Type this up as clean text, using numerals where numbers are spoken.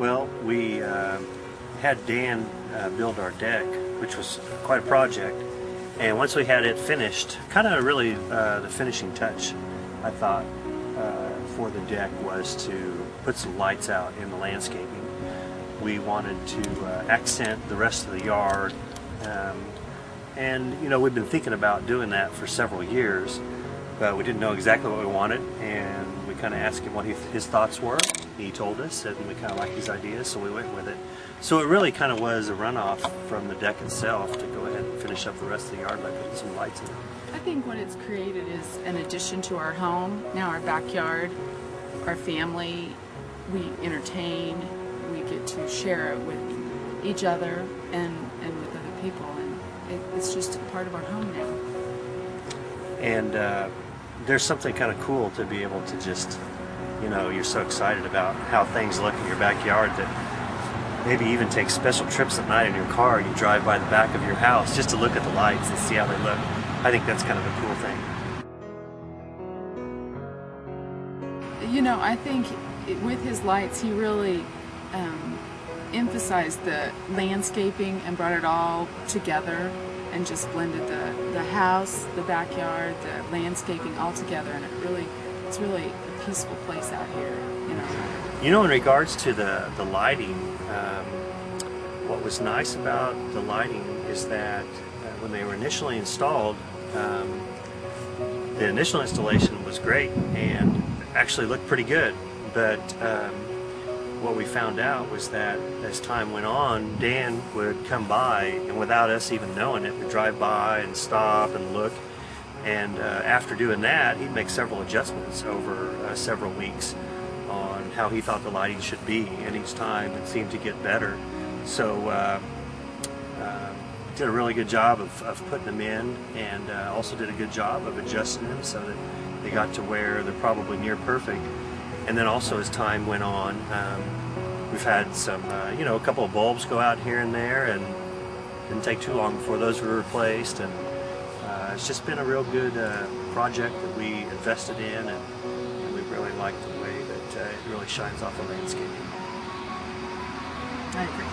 Well, we had Dan build our deck, which was quite a project. And once we had it finished, kind of really the finishing touch, I thought, for the deck was to put some lights out in the landscaping. We wanted to accent the rest of the yard. And you know, we've been thinking about doing that for several years, but we didn't know exactly what we wanted, and we kind of asked him what his thoughts were. He told us, and we kind of liked his ideas, so we went with it. So it really kind of was a runoff from the deck itself to go ahead and finish up the rest of the yard by putting some lights in it. I think what it's created is an addition to our home, now our backyard, our family. We entertain, we get to share it with each other and with other people, and it's just a part of our home now. And there's something kind of cool to be able to just, you know, you're so excited about how things look in your backyard that maybe even take special trips at night in your car. You drive by the back of your house just to look at the lights and see how they look. I think that's kind of a cool thing. You know, I think with his lights, he really emphasized the landscaping and brought it all together and just blended the house, the backyard, the landscaping all together, and it's really a peaceful place out here, you know. You know, in regards to the lighting, what was nice about the lighting is that when they were initially installed, the initial installation was great and actually looked pretty good, but what we found out was that as time went on, Dan would come by, and without us even knowing it, would drive by and stop and look, and after doing that, he'd make several adjustments over several weeks on how he thought the lighting should be, and each time it seemed to get better. So did a really good job of putting them in, and also did a good job of adjusting them so that they got to where they're probably near perfect. And then also as time went on, we've had some, you know, a couple of bulbs go out here and there, and it didn't take too long before those were replaced, and it's just been a real good project that we invested in, and we really like the way that it really shines off the landscaping. I agree.